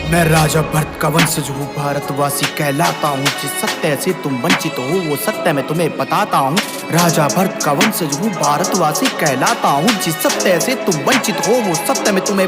मैं राजा भरत का वंशज हूँ, भारतवासी कहलाता हूँ। जिस सत्य से तुम वंचित हो वो सत्य मैं तुम्हें बताता हूँ। राजा भरत का वंशज हूँ, भारतवासी कहलाता हूँ। जिस सत्य से तुम वंचित हो वो सत्य मैं तुम्हें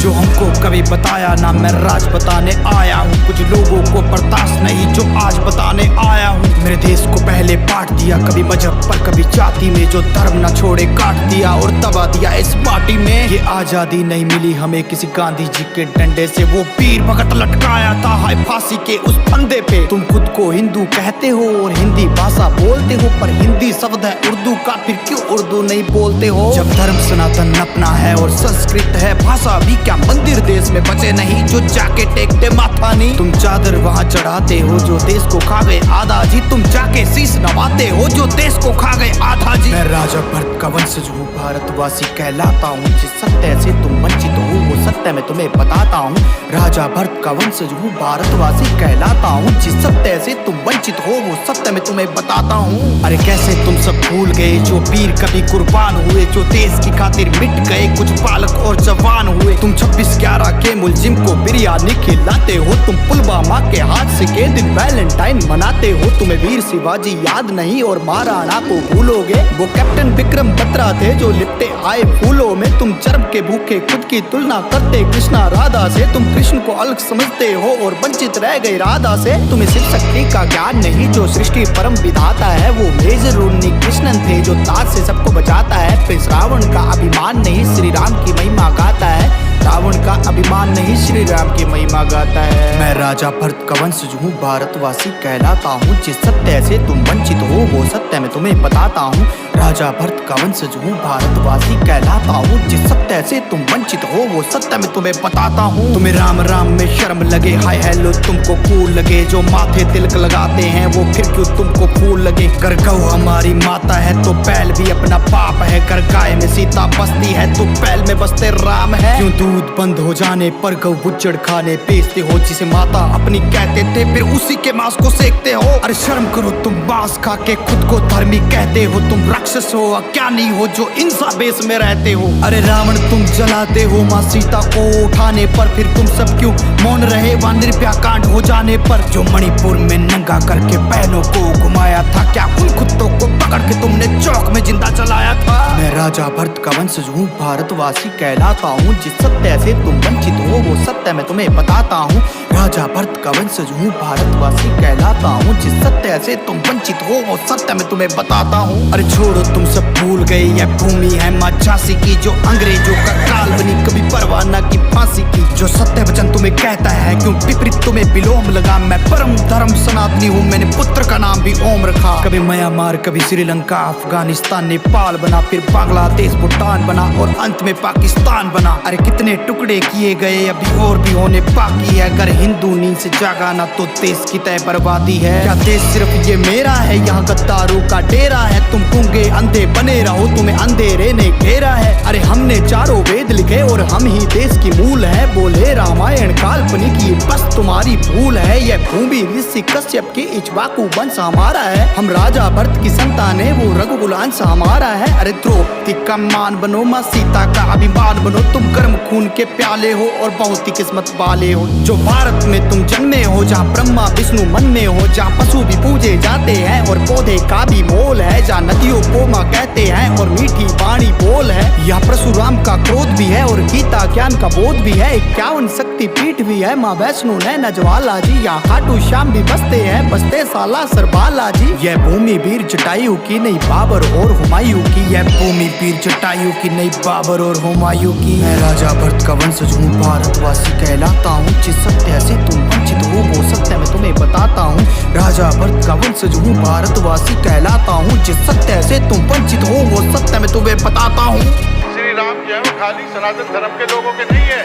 जो हमको कभी बताया ना, मैं राज बताने आया हूँ। कुछ लोगों को बर्दाश्त नहीं जो आज बताने आया हूँ। मेरे देश को पहले बांट दिया, कभी मजहब पर कभी जाति में, जो धर्म ना छोड़े काट दिया और दबा दिया इस माटी में। ये आजादी नहीं मिली हमें किसी गांधी जी के डंडे से, वो वीर भगत लटकाया था हाय फांसी के उस फंदे पे। तुम खुद को हिंदू कहते हो और हिंदी भाषा बोलते हो, पर हिंदी शब्द है उर्दू का, फिर क्यों उर्दू नहीं बोलते हो? जब धर्म सनातन अपना है और संस्कृत है भाषा भी, क्या मंदिर देश में बचे नहीं जो जाके टेकते माथा नहीं? तुम चादर वहाँ चढ़ाते हो जो देश को खा गए आधा जी, तुम जाके शीश नवाते हो जो देश को खा गए आधा जी। मैं राजा भरत का वंशज हूँ, भारतवासी कहलाता हूँ। जिस सत्य से तुम वंचित हो वो सत्य मैं तुम्हें बताता हूँ। राजा भरत का वंशज हूँ, भारतवासी कहलाता हूँ। जिस सत्य से तुम वंचित हो वो सत्य मैं तुम्हें बताता हूँ। अरे कैसे तुम सब भूल गए जो वीर कभी कुर्बान हुए, जो देश की खातिर मिट गए कुछ बालक और जवान हुए। तुम 26/11 के मुलजिम को बिरयानी खिलाते हो, तुम पुलवामा के हादसे के दिन वैलेंटाइन मनाते हो। तुम्हें वीर शिवाजी याद नहीं और महाराणा को भूलोगे, वो कैप्टन विक्रम बत्रा थे जो लिपटे आए फूलों में। तुम चरम के भूखे खुद की तुलना करते कृष्णा राधा से, तुम कृष्ण को अलग समझते हो और वंचित रह गए राधा से। तुम्हें शिव शक्ति का ज्ञान नहीं जो सृष्टि परम विधाता है, वो मेजर उन्नी कृष्णन थे जो ताज से सबको बचाता है। फिर रावण का अभिमान नहीं श्री राम की महिमा गाता है, रावण का अभिमान नहीं श्री राम की महिमा गाता है। मैं राजा भरत का वंशज हूँ, भारतवासी कहलाता हूँ। जिस सत्य से तुम वंचित हो वो सत्य मैं तुम्हें बताता हूँ। राजा भरत का वंशज हूँ, भारतवासी कहलाता हूँ। जिस सत्य से तुम वंचित हो वो सत्य मैं तुम्हें बताता हूँ। तुम्हें राम राम में शर्म लगे, हाय हेलो तुमको कूल लगे, जो माथे तिलक लगाते हैं वो फिर क्यों तुमको फूल लगे। कर गौ हमारी माता है तो बैल भी अपना बाप है, कर गाय में सीता बसती है तो बैल में बसते राम है। क्यों दूध बंद हो जाने पर गौ बुच्चड़ खाने बेचते हो, जिसे माता अपनी कहते थे फिर उसी के मांस को सेकते हो। अरे शर्म करो तुम मांस खा के खुद को धर्मी कहते हो, तुम राक्षस हो अज्ञानी हो जो इंसा बेस में रहते हो। अरे रावण तुम जलाते हो माँ सीता को उठाने पर, फिर तुम सब क्यों मौन रहे वहाँ निर्भया कांड हो जाने पर। जो मणिपुर में नंगा करके बहनों को घुमाया था, क्या उन कुत्तों को पकड़ के तुमने चौक में जिंदा जलाया था? मैं राजा भरत का वंशज हूँ, भारतवासी कहलाता हूँ। जिस सत्य से तुम वंचित हो वो सत्य मैं तुम्हें बताता हूँ। राजा भरत का वंशज हूँ, भारतवासी कहलाता हूँ। जिस सत्य से तुम वंचित हो वो सत्य मैं तुम्हें बताता हूँ। अरे छोड़ो तुम सब भूल गए यह भूमि है माँ झांसी की, जो अंग्रेजों का काल बनी कभी परवाह न की फांसी की। जो सत्य वचन तुम्हें कहता है क्यों विपरीत तुम्हें विलोम लगा। मैं परम धर्म सनातनी हूँ, मैंने पुत्र का नाम भी ओम रखा। कभी म्यांमार कभी श्रीलंका अफगानिस्तान नेपाल बना, फिर बांग्लादेश भूटान बना और अंत में पाकिस्तान बना। अरे कितने टुकड़े किए गए अभी और भी होने बाकी है। अगर हिंदू नींद से जागा ना तो देश की तय बर्बादी है। क्या देश सिर्फ ये मेरा है, यहाँ गद्दारों का डेरा है। तुम गूंगे अंधे बने रहो, तुम्हें अंधेरे ने घेरा है। अरे हमने चारों वेद लिखे और हम ही देश की मूल है। बोले रामायण काल्पनिक ये बस तुम्हारी भूल है। यह भूमि ऋषि कश्यप की इक्ष्वाकु वंश हमारा है। हम राजा भरत की संतान है, वो रघुकुलांश हमारा है। अरे द्रौपदी का मान बनो, माँ सीता का अभिमान बनो। तुम गर्म खून के प्याले हो और बहुत ही किस्मत वाले हो। जो भारत में तुम जन्मे हो, जहाँ ब्रह्मा विष्णु मन में हो, जहाँ पशु भी पूजे जाते हैं और पौधे का भी मोल है, जहाँ नदियों को माँ कहते हैं और मीठी वाणी बोल है। यहाँ परशुराम का क्रोध भी है और गीता ज्ञान का बोध भी है। 51 शक्ति पीठ भी है, माँ वैष्णो नैना ज्वाला जी। यहाँ खाटू श्याम भी बसते हैं, बसते साला सरबाला जी। यह भूमि वीर जटायु की नहीं बाबर और हुमायूं की। यह भूमि वीर जटायु की नहीं बाबर और हुमायूं की। मैं राजा भरत का वंशज हूँ, भारतवासी कहलाता हूँ। जिस सत्य से तुम वंचित हो वो सत्य मैं तुम्हें बताता हूँ। राजा भरत का वंशज हूँ, भारतवासी कहलाता हूँ। जिस सत्य से तुम वंचित हो वो सत्य मैं तुम्हें बताता हूँ। श्री राम जो है वो खाली सनातन धर्म के लोगों के नहीं है,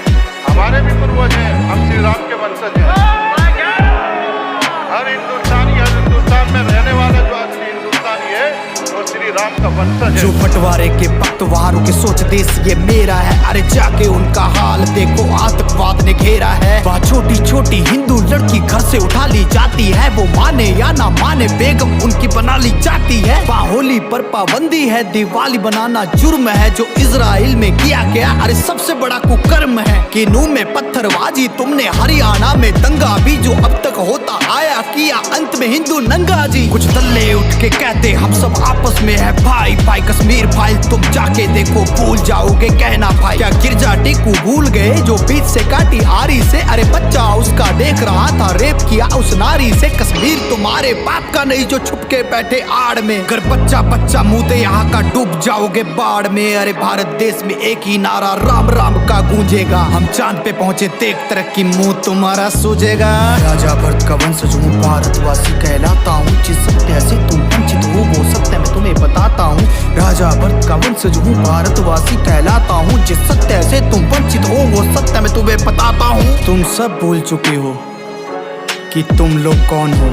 हमारे भी पूर्वज हैं। हम श्री राम के वंशज हैं। हर हिंदुस्तान में रहने वाला जो असली हिंदुस्तानी है वो श्री श्री राम का वंशज जो है। बंटवारे के पतवारों के सोच देश ये मेरा है, अरे जाके उनका हाल देखो आतंकवाद ने घेरा है। वह छोटी छोटी हिंदू लड़की घर से उठा ली जाती है, वो माने या ना माने बेगम उनकी बना ली जाती है। वह होली पर पाबंदी है, दिवाली बनाना जुर्म है, जो इजराइल में किया गया अरे सबसे बड़ा कुकर्म है। किनू में पत्थरबाजी तुमने, हरियाणा में दंगा भी जो अब तक होता आया, किया अंत में हिंदू नंगा जी। कुछ दल्ले उठ के कहते हम सब आपस में है भाई भाई, कश्मीर फाइल तुम जाके देखो भूल जाओगे कहना भाई। क्या गिरजा टिकू भूल गए जो बीच से काटी आरी से, अरे बच्चा उसका देख रहा था रेप किया उस नारी से। कश्मीर तुम्हारे बाप का नहीं जो छुप के बैठे आड़ में, अगर बच्चा बच्चा मुंह दे यहाँ का डूब जाओगे बाढ़ में। अरे भारत देश में एक ही नारा राम राम का गूंजेगा, हम चांद पे पहुंचे देख तरक्की मुंह तुम्हारा सूझेगा। राजा भरत का वंशज हूँ, भारतवासी कहलाता हूँ, जिस सत्य से तुम वंचित हो वो सत्य मैं तुम्हें बताता हूँ। राजा भरत का वंशज हूँ, भारतवासी कहलाता हूँ, जिस सत्य से तुम वंचित हो वो सत्य मैं तुम्हें बताता हूँ। तुम सब भूल चुके हो कि तुम लोग कौन हो,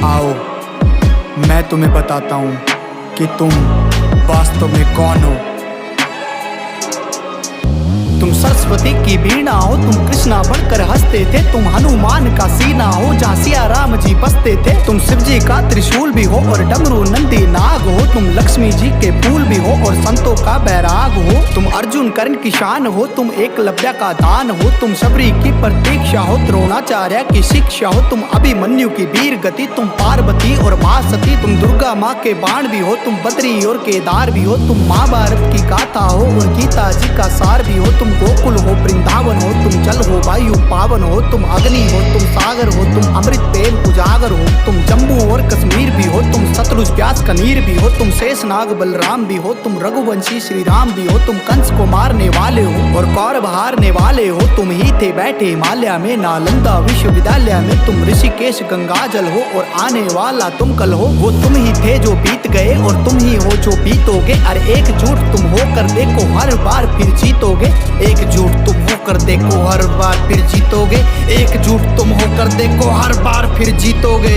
आओ मैं तुम्हें बताता हूँ कि तुम वास्तव में कौन हो। तुम सरस्वती की वीणा हो, तुम कृष्णा बनकर हंसते थे, तुम हनुमान का सीना हो जहाँ सिया राम जी बसते थे। तुम शिव जी का त्रिशूल भी हो और डमरू नंदी नाग हो, तुम लक्ष्मी जी के फूल भी हो और संतों का बैराग हो। तुम अर्जुन कर्ण की शान हो, तुम एकलव्य का दान हो, तुम शबरी की प्रतीक्षा हो, द्रोणाचार्य की शिक्षा हो, तुम अभिमन्यु की वीर गति, तुम पार्वती और माँ सती, तुम दुर्गा माँ के बाण भी हो, तुम बद्री और केदार भी हो, तुम महाभारत की गाथा हो और गीता जी का सार भी हो, तुम गोकुल हो वृंदावन हो, तुम जल हो वायु पावन हो, तुम अग्नि हो, तुम सागर हो, तुम अमृत प्रेम उजागर हो, तुम जम्मू और कश्मीर भी हो, तुम शत्रुज व्यास कनीर भी हो, तुम शेषनाग बलराम भी हो, तुम रघुवंशी श्री राम भी हो, तुम कंस को मारने वाले हो और कौरव हारने वाले हो, तुम ही थे बैठे हिमालय में नालंदा विश्वविद्यालय में, तुम ऋषिकेश गंगाजल हो और आने वाला तुम कल हो। वो तुम ही थे जो बीत गए और तुम ही हो जो बीतोगे, अरे एकजुट तुम होकर देखो हर बार फिर जीतोगे। एकजुट तुम होकर देखो हर बार फिर जीतोगे, एकजुट तुम होकर देखो हर बार फिर जीतोगे।